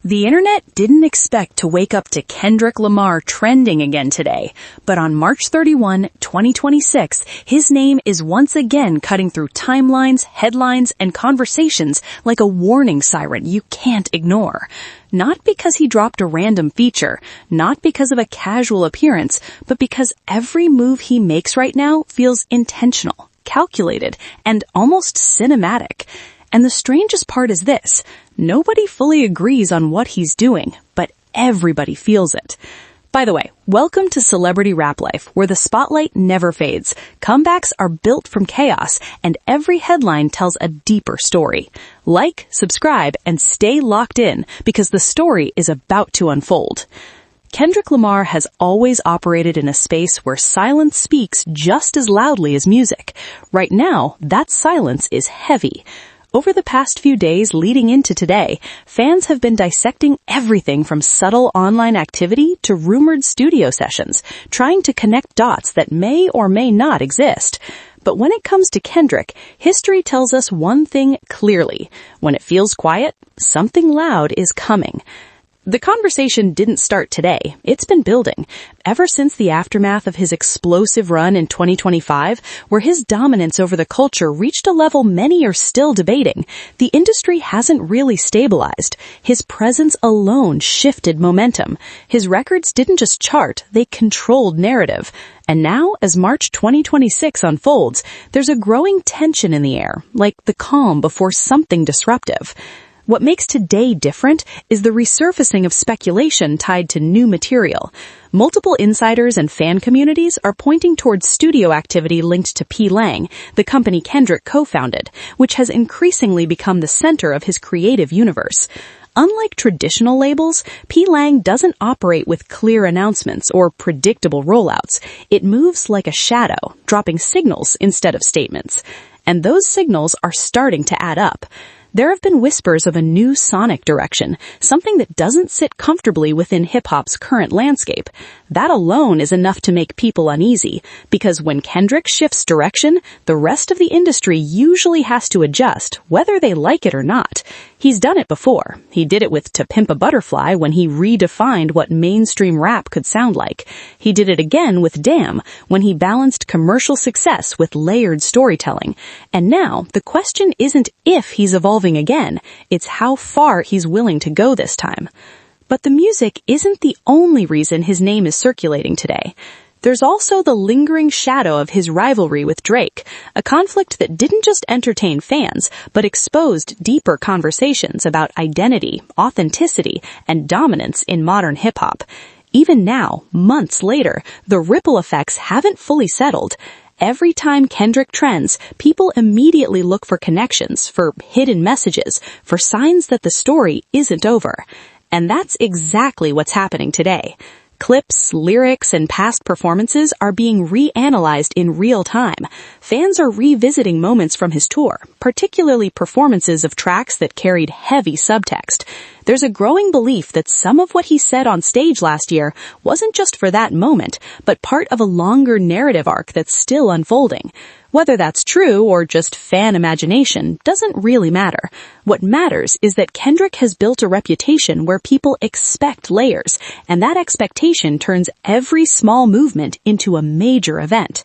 The internet didn't expect to wake up to Kendrick Lamar trending again today, but on March 31, 2026, his name is once again cutting through timelines, headlines, and conversations like a warning siren you can't ignore. Not because he dropped a random feature, not because of a casual appearance, but because every move he makes right now feels intentional, calculated, and almost cinematic. And the strangest part is this: nobody fully agrees on what he's doing, but everybody feels it. By the way, welcome to Celebrity Rap Life, where the spotlight never fades. Comebacks are built from chaos, and every headline tells a deeper story. Like, subscribe, and stay locked in, because the story is about to unfold. Kendrick Lamar has always operated in a space where silence speaks just as loudly as music. Right now, that silence is heavy. Over the past few days leading into today, fans have been dissecting everything from subtle online activity to rumored studio sessions, trying to connect dots that may or may not exist. But when it comes to Kendrick, history tells us one thing clearly: when it feels quiet, something loud is coming. The conversation didn't start today. It's been building ever since the aftermath of his explosive run in 2025, where his dominance over the culture reached a level many are still debating. The industry hasn't really stabilized. His presence alone shifted momentum. His records didn't just chart, they controlled narrative. And now, as March 2026 unfolds, there's a growing tension in the air, like the calm before something disruptive. What makes today different is the resurfacing of speculation tied to new material. Multiple insiders and fan communities are pointing towards studio activity linked to P. Lang, the company Kendrick co-founded, which has increasingly become the center of his creative universe. Unlike traditional labels, P. Lang doesn't operate with clear announcements or predictable rollouts. It moves like a shadow, dropping signals instead of statements. And those signals are starting to add up. There have been whispers of a new sonic direction, something that doesn't sit comfortably within hip-hop's current landscape. That alone is enough to make people uneasy, because when Kendrick shifts direction, the rest of the industry usually has to adjust, whether they like it or not. He's done it before. He did it with To Pimp a Butterfly when he redefined what mainstream rap could sound like. He did it again with Damn when he balanced commercial success with layered storytelling. And now, the question isn't if he's evolving again, it's how far he's willing to go this time. But the music isn't the only reason his name is circulating today. There's also the lingering shadow of his rivalry with Drake, a conflict that didn't just entertain fans, but exposed deeper conversations about identity, authenticity, and dominance in modern hip-hop. Even now, months later, the ripple effects haven't fully settled. Every time Kendrick trends, people immediately look for connections, for hidden messages, for signs that the story isn't over. And that's exactly what's happening today. Clips, lyrics, and past performances are being reanalyzed in real time. Fans are revisiting moments from his tour, particularly performances of tracks that carried heavy subtext. There's a growing belief that some of what he said on stage last year wasn't just for that moment, but part of a longer narrative arc that's still unfolding. Whether that's true or just fan imagination doesn't really matter. What matters is that Kendrick has built a reputation where people expect layers, and that expectation turns every small movement into a major event.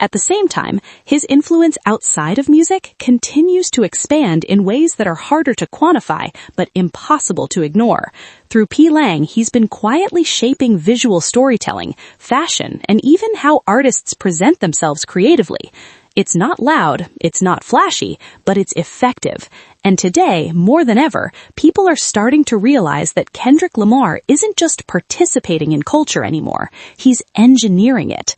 At the same time, his influence outside of music continues to expand in ways that are harder to quantify, but impossible to ignore. Through P. Lang, he's been quietly shaping visual storytelling, fashion, and even how artists present themselves creatively. It's not loud, it's not flashy, but it's effective. And today, more than ever, people are starting to realize that Kendrick Lamar isn't just participating in culture anymore, he's engineering it.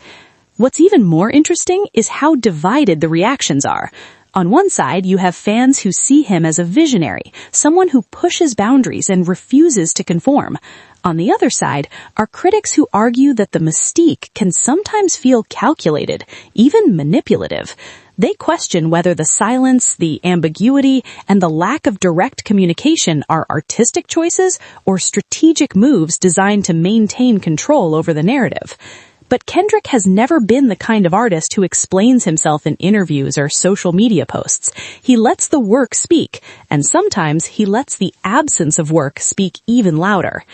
What's even more interesting is how divided the reactions are. On one side, you have fans who see him as a visionary, someone who pushes boundaries and refuses to conform. On the other side are critics who argue that the mystique can sometimes feel calculated, even manipulative. They question whether the silence, the ambiguity, and the lack of direct communication are artistic choices or strategic moves designed to maintain control over the narrative. But Kendrick has never been the kind of artist who explains himself in interviews or social media posts. He lets the work speak, and sometimes he lets the absence of work speak even louder.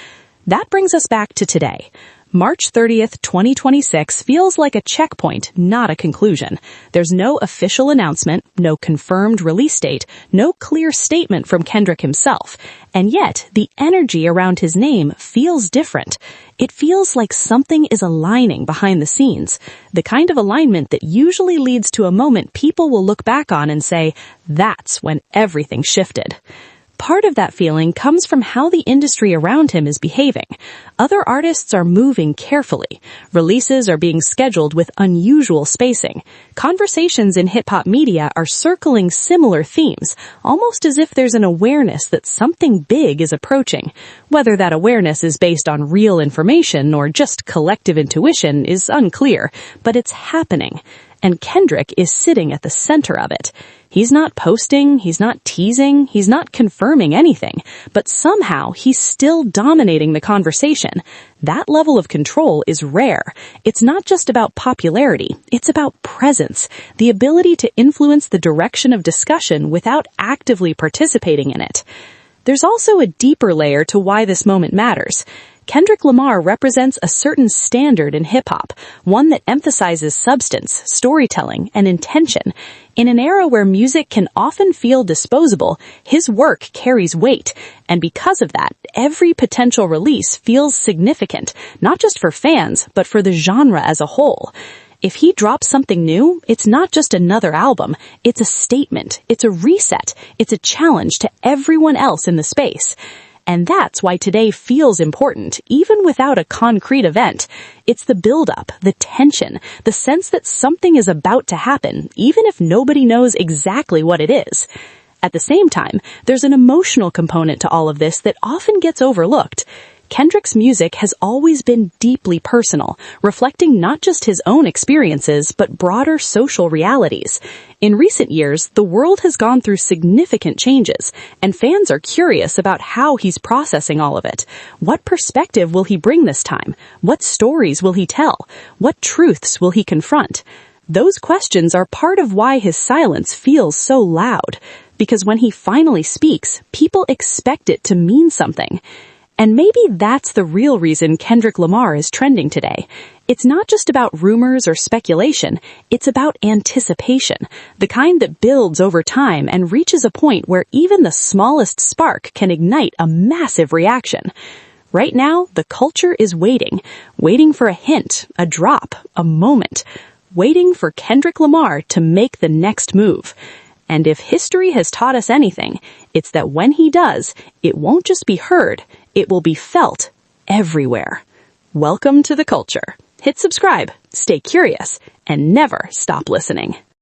That brings us back to today. March 30th, 2026 feels like a checkpoint, not a conclusion. There's no official announcement, no confirmed release date, no clear statement from Kendrick himself. And yet, the energy around his name feels different. It feels like something is aligning behind the scenes. The kind of alignment that usually leads to a moment people will look back on and say, that's when everything shifted. Part of that feeling comes from how the industry around him is behaving. Other artists are moving carefully. Releases are being scheduled with unusual spacing. Conversations in hip-hop media are circling similar themes, almost as if there's an awareness that something big is approaching. Whether that awareness is based on real information or just collective intuition is unclear, but it's happening. And Kendrick is sitting at the center of it. He's not posting, he's not teasing, he's not confirming anything, but somehow he's still dominating the conversation. That level of control is rare. It's not just about popularity, it's about presence, the ability to influence the direction of discussion without actively participating in it. There's also a deeper layer to why this moment matters. Kendrick Lamar represents a certain standard in hip-hop, one that emphasizes substance, storytelling, and intention. In an era where music can often feel disposable, his work carries weight, and because of that, every potential release feels significant, not just for fans, but for the genre as a whole. If he drops something new, it's not just another album, it's a statement, it's a reset, it's a challenge to everyone else in the space. And that's why today feels important, even without a concrete event. It's the build-up, the tension, the sense that something is about to happen, even if nobody knows exactly what it is. At the same time, there's an emotional component to all of this that often gets overlooked. Kendrick's music has always been deeply personal, reflecting not just his own experiences, but broader social realities. In recent years, the world has gone through significant changes, and fans are curious about how he's processing all of it. What perspective will he bring this time? What stories will he tell? What truths will he confront? Those questions are part of why his silence feels so loud, because when he finally speaks, people expect it to mean something. And maybe that's the real reason Kendrick Lamar is trending today. It's not just about rumors or speculation, it's about anticipation, the kind that builds over time and reaches a point where even the smallest spark can ignite a massive reaction. Right now, the culture is waiting for a hint, a drop, a moment, waiting for Kendrick Lamar to make the next move. And if history has taught us anything, it's that when he does, it won't just be heard, it will be felt everywhere. Welcome to the culture. Hit subscribe, stay curious, and never stop listening.